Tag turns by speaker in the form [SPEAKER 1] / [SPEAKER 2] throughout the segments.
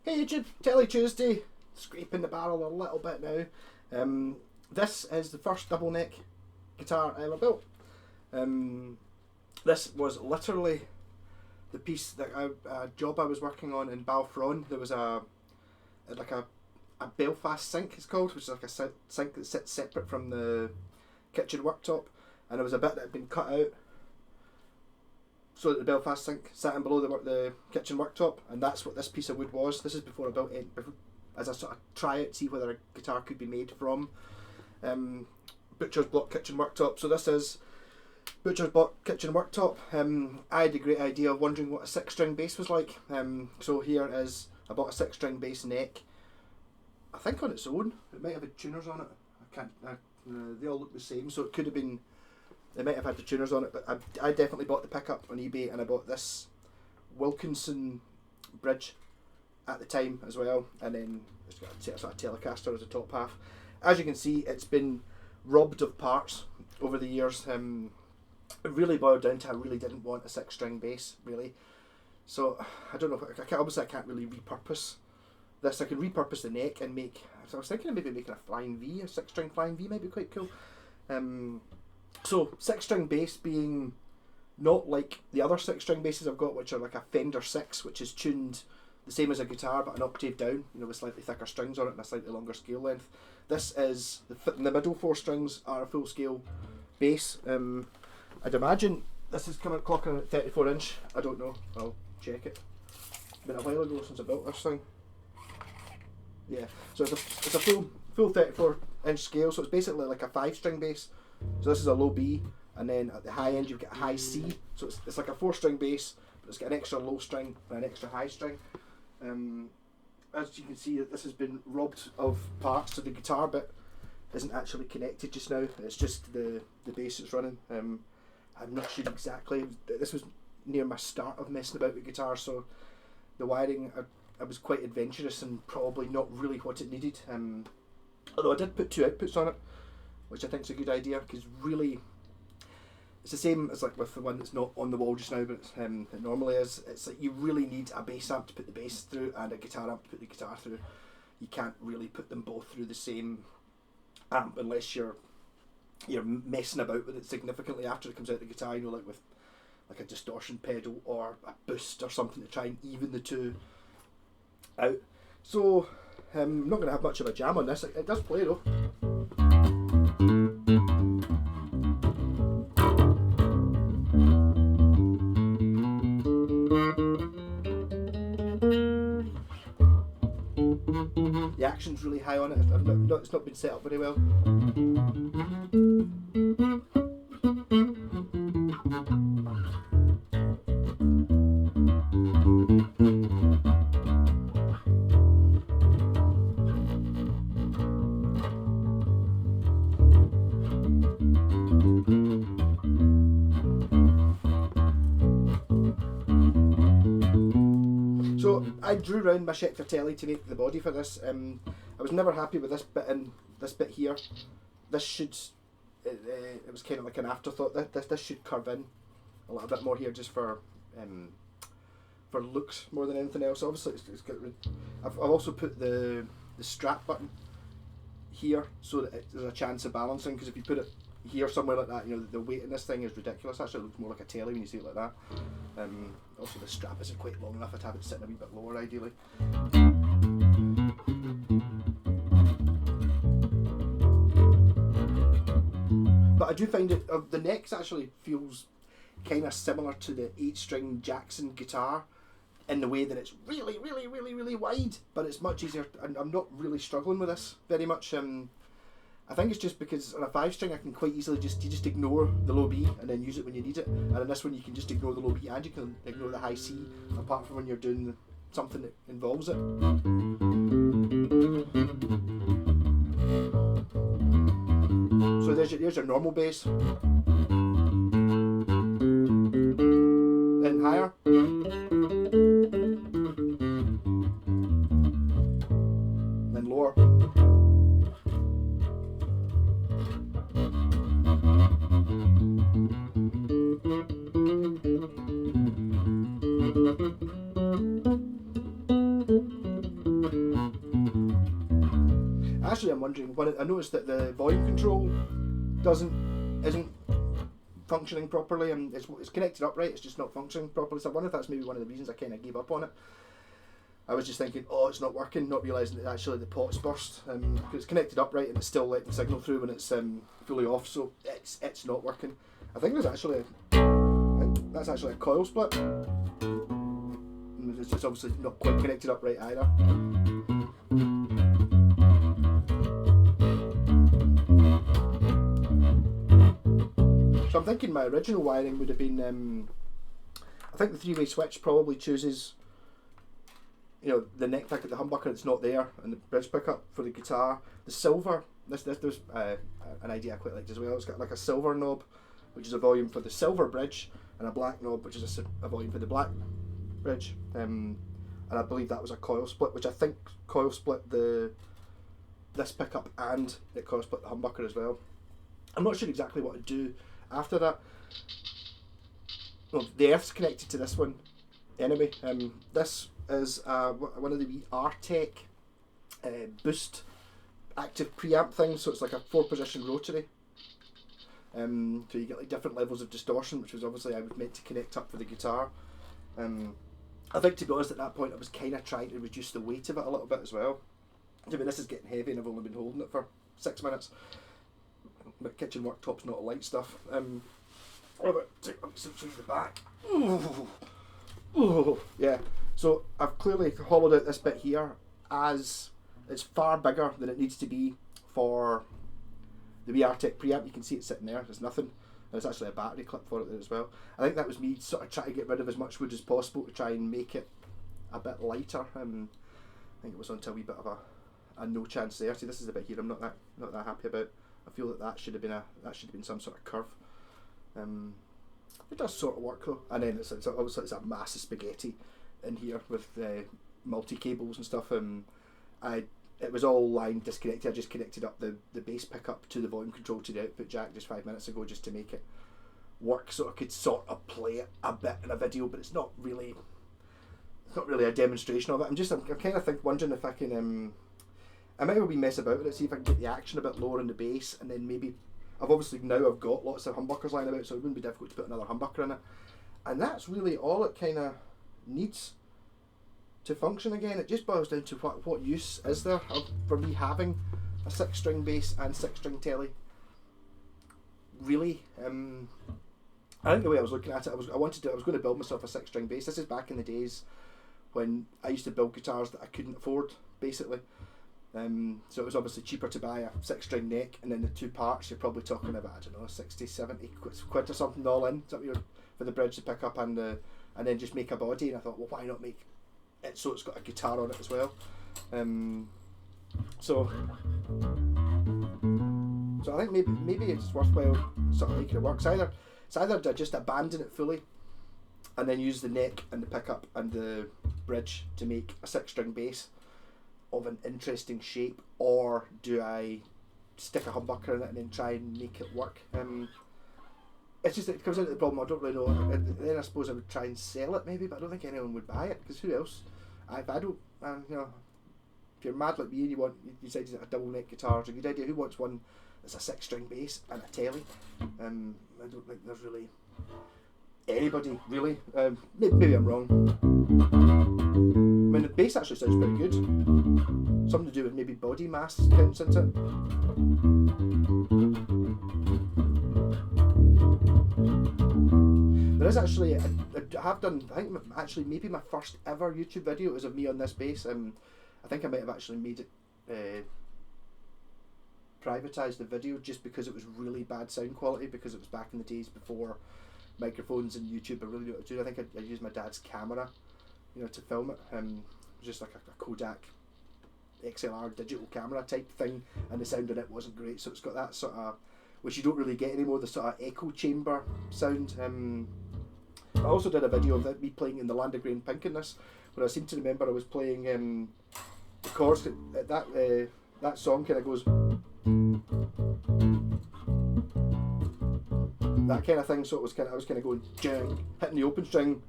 [SPEAKER 1] Hey YouTube, Tele Tuesday, scraping the barrel a little bit now. This is the first double neck guitar I ever built. This was literally the piece that a job I was working on in Balfron. There was a Belfast sink, it's called, which is like a sink that sits separate from the kitchen worktop, and there was a bit that had been cut out so that the Belfast sink sat in below the kitchen worktop, and that's what this piece of wood was. This is before I built it, as a sort of try out, see whether a guitar could be made from butcher's block kitchen worktop. So this is butcher's block kitchen worktop. I had a great idea of wondering what a 6-string bass was like. So here is, I bought a 6-string bass neck, I think on its own. It might have had tuners on it. They all look the same, so it could have been, they might have had the tuners on it, but I definitely bought the pickup on eBay, and I bought this Wilkinson bridge at the time as well, and then it's got a sort of Telecaster as a top half. As you can see, it's been robbed of parts over the years. It really boiled down to I really didn't want a 6-string bass, really. So I don't know, obviously I can't really repurpose this. I can repurpose the neck and make, so I was thinking of maybe making a flying V, a 6-string flying V might be quite cool. So 6-string bass being not like the other 6-string basses I've got, which are like a Fender 6, which is tuned the same as a guitar but an octave down, you know, with slightly thicker strings on it and a slightly longer scale length. This is, the middle 4 strings are a full scale bass. I'd imagine this is coming clocking at 34 inch, I don't know, I'll check it. It's been a while ago since I built this thing. Yeah, so it's a full 34 inch scale, so it's basically like a 5-string bass. So this is a low B, and then at the high end you've got a high C. So it's like a 4-string bass, but it's got an extra low string and an extra high string. As you can see, this has been robbed of parts, so the guitar bit isn't actually connected just now. It's just the bass that's running. I'm not sure exactly. This was near my start of messing about with guitars, so the wiring I was quite adventurous and probably not really what it needed. Although I did put 2 outputs on it, which I think is a good idea, because really it's the same as like with the one that's not on the wall just now, but it normally is. It's like you really need a bass amp to put the bass through and a guitar amp to put the guitar through. You can't really put them both through the same amp unless you're messing about with it significantly after it comes out the guitar, you know, like with like a distortion pedal or a boost or something to try and even the two out. So I'm not going to have much of a jam on this. It does play though. The action's really high on it. It's not been set up very well. So I drew round my Schecter Tele to make the body for this. I was never happy with this bit here. This should, it was kind of like an afterthought. This should curve in a little bit more here, just for looks more than anything else. Obviously, it's got. I've also put the strap button here so that there's a chance of balancing. Because if you put it here somewhere like that, you know, the weight in this thing is ridiculous. Actually, it looks more like a Tele when you see it like that. Also, the strap isn't quite long enough. I'd have it sitting a wee bit lower, ideally. But I do find it, the necks actually feels kind of similar to the 8-string Jackson guitar in the way that it's really, really, really, really wide, but it's much easier. I'm not really struggling with this very much. I think it's just because on a 5-string I can quite easily just ignore the low B and then use it when you need it, and on this one you can just ignore the low B and you can ignore the high C, apart from when you're doing something that involves it. So there's your normal bass. Then higher. Then lower. initially I'm wondering, when I noticed that the volume control isn't functioning properly, and it's connected up right, it's just not functioning properly. So I wonder if that's maybe one of the reasons I kind of gave up on it. I was just thinking, oh, it's not working, not realising that actually the pot's burst, because it's connected up right and it's still letting the signal through when it's fully off, so it's not working. I think that's actually a coil split. It's just obviously not quite connected up right either. So I'm thinking my original wiring would have been, I think the three-way switch probably chooses, you know, the neck pick at the humbucker that's not there, and the bridge pickup for the guitar. The silver, there's an idea I quite liked as well. It's got like a silver knob, which is a volume for the silver bridge, and a black knob, which is a volume for the black bridge. And I believe that was a coil split, which I think coil split this pickup and it coil split the humbucker as well. I'm not sure exactly what to do after that. Well, the earth's connected to this one anyway. This is one of the wee Artec boost active preamp things, so it's like a 4-position rotary. So you get like different levels of distortion, which was obviously I was meant to connect up for the guitar. I think, to be honest, at that point I was kind of trying to reduce the weight of it a little bit as well. I mean, this is getting heavy and I've only been holding it for 6 minutes. My kitchen worktop's not light stuff. What about take the back? Ooh, yeah. So I've clearly hollowed out this bit here, as it's far bigger than it needs to be for the wee Artec preamp. You can see it sitting there. There's nothing. There's actually a battery clip for it there as well. I think that was me sort of trying to get rid of as much wood as possible to try and make it a bit lighter. I think it was onto a wee bit of a no chance there. See, this is the bit here I'm not that happy about. I feel that should have been some sort of curve. It does sort of work though. And then it's obviously it's a massive spaghetti in here with multi cables and stuff. It was all line disconnected. I just connected up the bass pickup to the volume control to the output jack just 5 minutes ago, just to make it work, so I could sort of play it a bit in a video, but it's not really a demonstration of it. I'm kind of wondering if I can I might be mess about with it, see if I can get the action a bit lower in the bass, and then maybe I've got lots of humbuckers lying about, so it wouldn't be difficult to put another humbucker in it. And that's really all it kind of needs to function again. It just boils down to what use is there for me having a 6-string bass and 6-string tele. Really, I think the way I was looking at it, I was going to build myself a 6-string bass. This is back in the days when I used to build guitars that I couldn't afford, basically. So it was obviously cheaper to buy a 6-string neck, and then the 2 parts you're probably talking about, I don't know, 60, 70 quid or something all in for the bridge to pick up and then just make a body. And I thought, well, why not make it so it's got a guitar on it as well? So I think maybe it's worthwhile sort of making it work. It's either to just abandon it fully and then use the neck and the pickup and the bridge to make a 6-string bass of an interesting shape, or do I stick a humbucker in it and then try and make it work? It's just, it comes out of the problem, I don't really know. And then I suppose I would try and sell it maybe, but I don't think anyone would buy it, because who else? If I don't, you know, if you're mad like me and you decide to get a double neck guitar, it's a good idea. Who wants one that's a 6-string bass and a tele? I don't think there's really anybody really. Maybe I'm wrong. I mean, the bass actually sounds pretty good. Something to do with maybe body mass counts into it. There is actually, I have done, I think actually maybe my first ever YouTube video is of me on this bass. I think I might have actually made it, privatised the video just because it was really bad sound quality, because it was back in the days before microphones and YouTube. I really knew what to do. I think I used my dad's camera, you know, to film it. It was just like a Kodak XLR digital camera type thing, and the sound in it wasn't great. So it's got that sort of, which you don't really get anymore, the sort of echo chamber sound. I also did a video of me playing in the Land of Grey and Pink in this, where I seem to remember I was playing the chords. That song kind of goes that kind of thing. So I was kind of going jang, hitting the open string,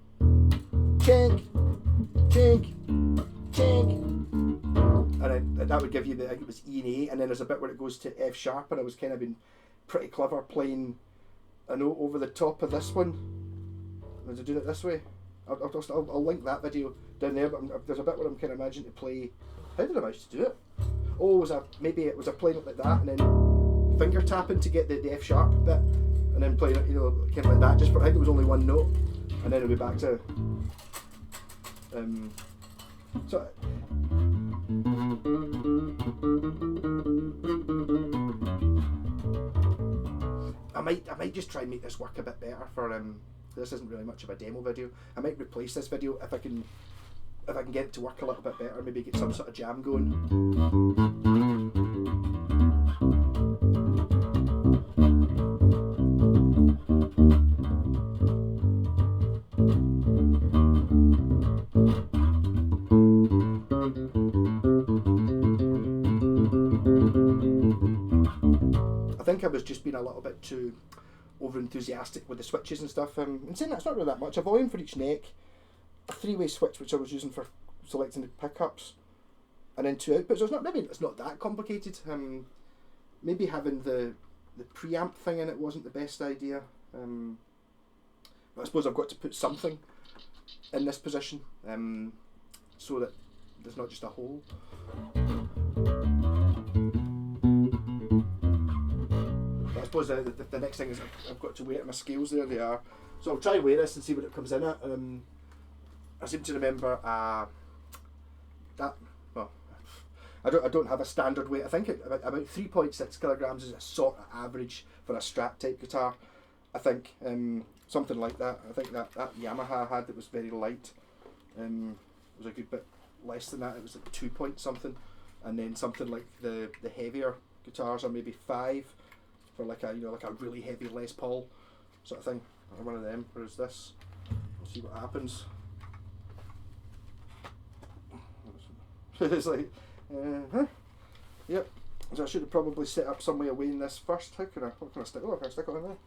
[SPEAKER 1] chink, chink, chink, and then that would give you the, I think it was E and A, and then there's a bit where it goes to F sharp, and I was kind of been pretty clever playing a note over the top of this one. Was I doing it this way? I'll link that video down there, but there's a bit where I'm kind of managing to play. How did I manage to do it? Oh, maybe it was a playing it like that, and then finger tapping to get the F sharp bit, and then playing it, you know, kind of like that. Just for, I think it was only one note, and then it'll be back to. So. I might just try and make this work a bit better for this isn't really much of a demo video. I might replace this video if I can get it to work a little bit better, maybe get some sort of jam going. I think I was just being a little bit too over enthusiastic with the switches and stuff. And saying that's not really that much. A volume for each neck, a 3-way switch which I was using for selecting the pickups, and then 2 outputs. So it's not that complicated. Maybe having the preamp thing in it wasn't the best idea. But I suppose I've got to put something in this position so that there's not just a hole. I suppose the next thing is I've got to weight my scales. There they are. So I'll try and weigh this and see what it comes in at. I seem to remember that. Well, I don't have a standard weight. I think about 3.6 kilograms is a sort of average for a Strat type guitar. I think something like that. I think that Yamaha I had that was very light was a good bit less than that. It was like 2 point something, and then something like the heavier guitars are maybe 5 for like a really heavy Les Paul sort of thing, or one of them. Whereas this, we'll see what happens. It's like, yep. So I should have probably set up some way of weighing this first. What can I stick? Oh, can I stick it on there?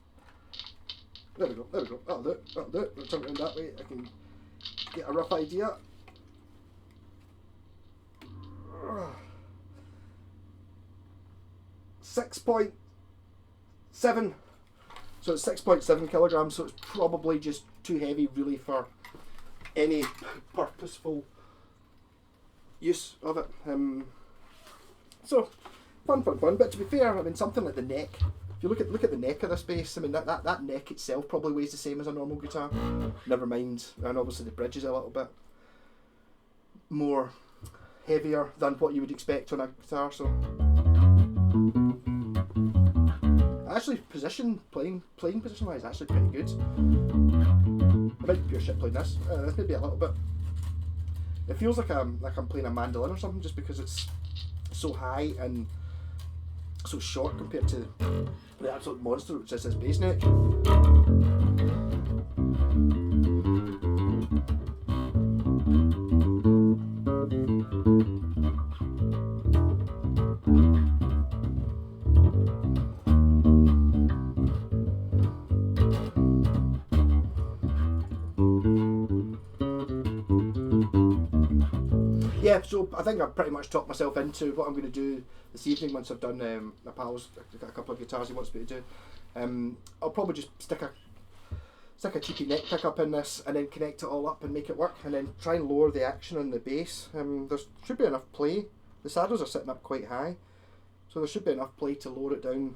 [SPEAKER 1] There we go. That'll do it. I'll turn it around that way. I can get a rough idea. 6.7. So it's 6.7 kilograms. So it's probably just too heavy, really, for any purposeful use of it. So fun. But to be fair, I mean, something like the neck. If you look at the neck of this bass, I mean that neck itself probably weighs the same as a normal guitar. Never mind, and obviously the bridge is a little bit more heavier than what you would expect on a guitar. So actually, playing position wise, actually pretty good. I might be pure shit playing this. This may be a little bit. It feels like I'm playing a mandolin or something, just because it's so high and so short compared to the absolute monster which is this bass neck. Yeah, so I think I've pretty much talked myself into what I'm going to do this evening once I've done my pal's got a couple of guitars he wants me to do. I'll probably just stick a cheapy neck pickup in this and then connect it all up and make it work, and then try and lower the action on the bass. There should be enough play. The saddles are sitting up quite high, so there should be enough play to lower it down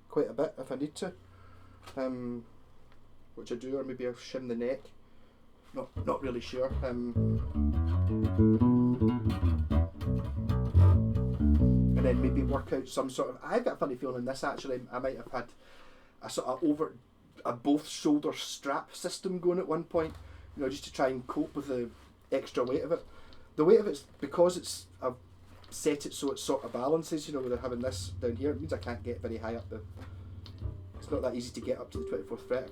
[SPEAKER 1] quite a bit if I need to, which I do, or maybe I'll shim the neck. Not really sure. And then maybe work out some sort of. I've got a funny feeling in this actually. I might have had a sort of a both shoulder strap system going at one point. You know, just to try and cope with the extra weight of it. The weight of it's because I've set it so it sort of balances. You know, with having this down here, it means I can't get very high up It's not that easy to get up to the 24th fret.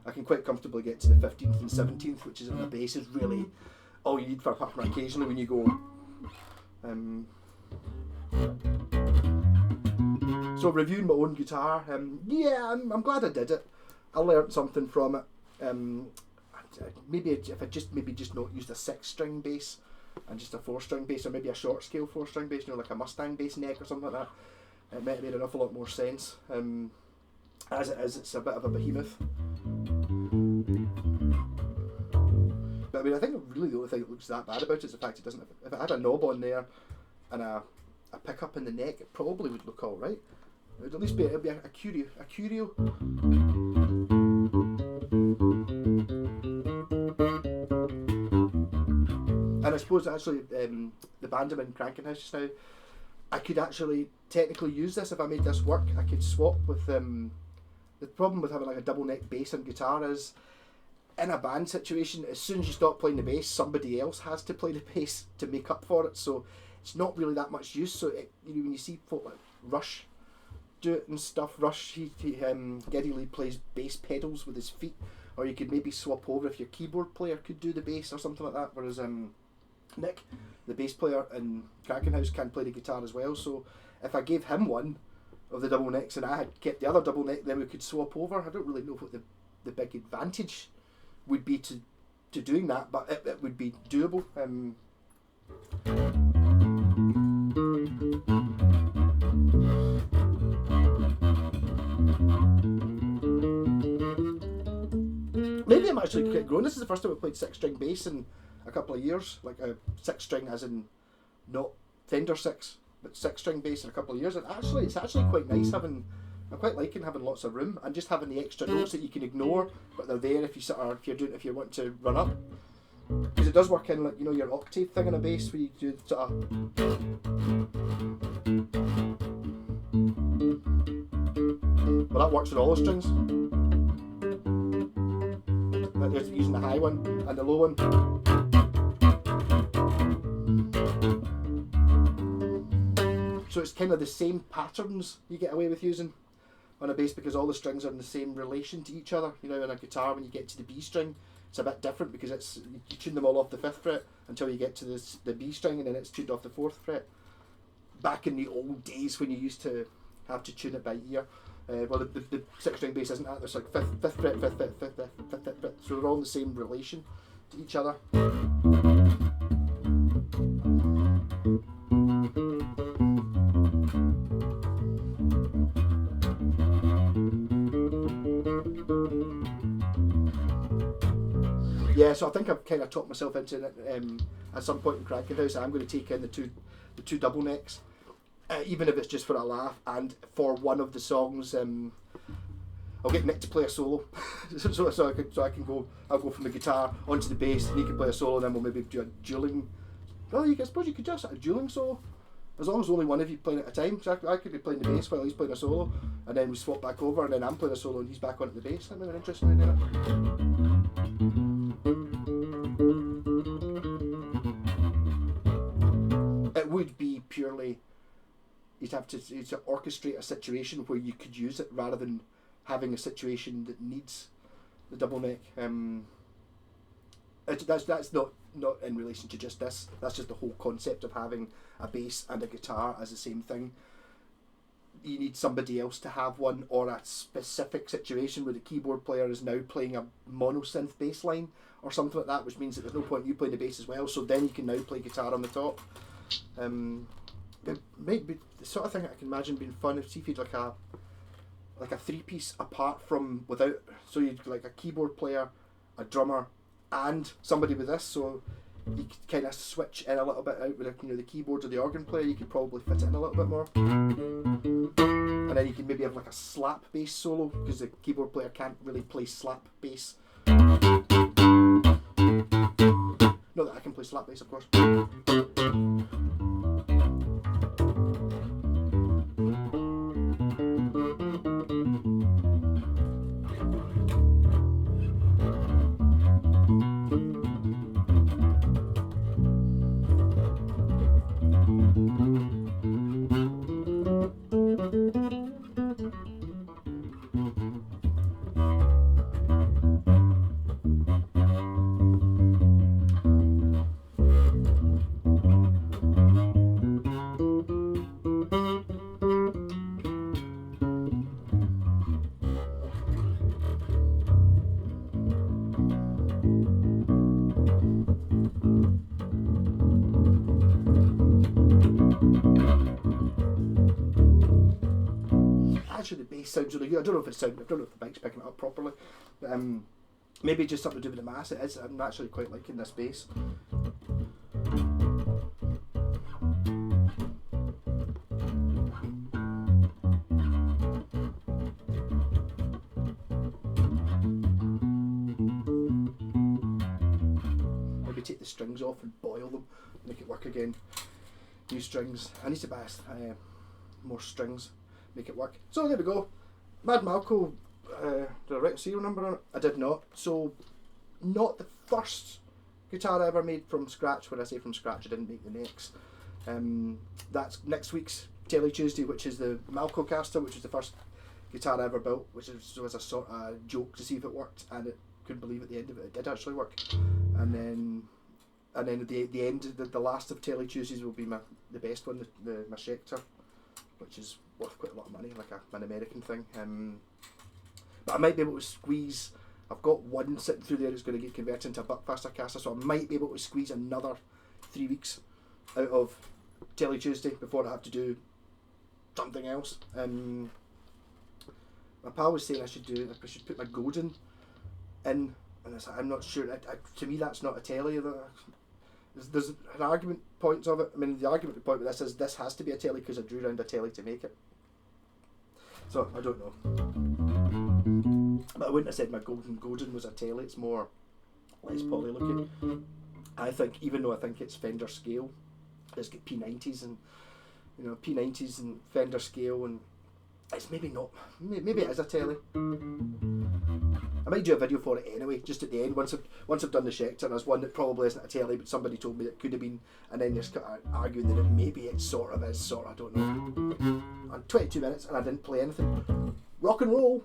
[SPEAKER 1] I can quite comfortably get to the 15th and 17th, which is in the bass is really all you need for apart from occasionally when you go. So reviewing my own guitar, yeah, I'm glad I did it. I learnt something from it. Maybe if I just not used a 6-string bass, and just a 4-string bass, or maybe a short scale 4-string bass, you know, like a Mustang bass neck or something like that, it might have made an awful lot more sense. As it is, it's a bit of a behemoth. But I mean, I think really the only thing that looks that bad about it is the fact it doesn't. If it had a knob on there and a pickup in the neck, it probably would look all right. It would at least be a curio. And I suppose actually the band I'm in Cranking House just now, I could actually technically use this if I made this work. I could swap with the problem with having like a double neck bass and guitar is, in a band situation, as soon as you stop playing the bass, somebody else has to play the bass to make up for it. So it's not really that much use. So when you see folk like Rush do it and stuff, Geddy Lee plays bass pedals with his feet, or you could maybe swap over if your keyboard player could do the bass or something like that. Whereas Nick, the bass player in Cranking House, can play the guitar as well. So if I gave him one of the double necks and I had kept the other double neck, then we could swap over. I don't really know what the big advantage would be to doing that, but it would be doable. Maybe I'm actually quite grown. This is the first time I've played 6-string bass in a couple of years, like a 6-string as in not Fender 6, but 6-string bass in a couple of years. And actually, it's actually quite nice having. I'm quite liking having lots of room and just having the extra notes that you can ignore, but they're there if you want to run up. Because it does work in, like, you know, your octave thing on a bass where you do sort of. Well, that works with all the strings. Like there's using the high one and the low one. So it's kind of the same patterns you get away with using on a bass because all the strings are in the same relation to each other. You know, in a guitar, when you get to the B string, it's a bit different because you tune them all off the 5th fret until you get to the B string, and then it's tuned off the 4th fret. Back in the old days when you used to have to tune it by ear, well, the 6-string bass isn't that. There's like 5th fret, 5th fret, 5th fret, 5th fret, so they're all in the same relation to each other. Yeah, so I think I've kind of talked myself into it. At some point in Cranking House, I'm going to take in the two double necks, even if it's just for a laugh. And for one of the songs, I'll get Nick to play a solo, so I can go. I'll go from the guitar onto the bass, and he can play a solo, and then we'll maybe do a dueling. Well, I suppose you could just a dueling solo, as long as only one of you playing at a time. So I could be playing the bass while he's playing a solo, and then we swap back over, and then I'm playing a solo, and he's back onto the bass. That'd be an interesting idea. It would be purely, you'd have to orchestrate a situation where you could use it rather than having a situation that needs the double neck. That's not in relation to just this. That's just the whole concept of having a bass and a guitar as the same thing. You need somebody else to have one, or a specific situation where the keyboard player is now playing a mono synth bass line or something like that, which means that there's no point in you playing the bass as well, so then you can now play guitar on the top. It might be the sort of thing I can imagine being fun if you had like a 3-piece apart from without, so you'd like a keyboard player, a drummer, and somebody with this, so you could kind of switch in a little bit out with the keyboard or the organ player. You could probably fit it in a little bit more, and then you can maybe have like a slap bass solo because the keyboard player can't really play slap bass. Not that I can play slap bass, of course. actually the bass sounds really good. I don't know if the mic's picking it up properly, but maybe just something to do with the mass. It is. I'm actually quite liking this bass. Maybe take the strings off and boil them, make it work again. New strings. I need to buy more strings, make it work. So there we go. Mad Malko. Did I write a serial number on it? I did not. So, not the first guitar I ever made from scratch. When I say from scratch, I didn't make the necks. That's next week's Tele Tuesday, which is the Malko caster, which is the first guitar I ever built, which was a sort of joke to see if it worked, and it couldn't believe at the end of it did actually work. And then at the end, the last of Tele Tuesdays will be the best one, my Schecter, which is worth quite a lot of money, like an American thing. But I might be able to squeeze. I've got one sitting through there that's going to get converted into a Buckfaster caster, so I might be able to squeeze another 3 weeks out of Tele Tuesday before I have to do something else. My pal was saying I should put my Godin in, and I'm not sure. To me, that's not a Tele. There's an argument points of it. I mean, the argument point with this is this has to be a Tele because I drew around a Tele to make it. So I don't know. But I wouldn't have said my Godin was a Tele. It's more Les Pauly looking. I think, even though I think it's Fender scale, it's got P90s and P90s and Fender scale, and it's maybe not. Maybe it is a Tele. I might do a video for it anyway, just at the end once I've done the Schecter. There's one that probably isn't a Tele, but somebody told me it could have been, and then just arguing that maybe it sort of is, I don't know. And 22 minutes and I didn't play anything. Rock and roll.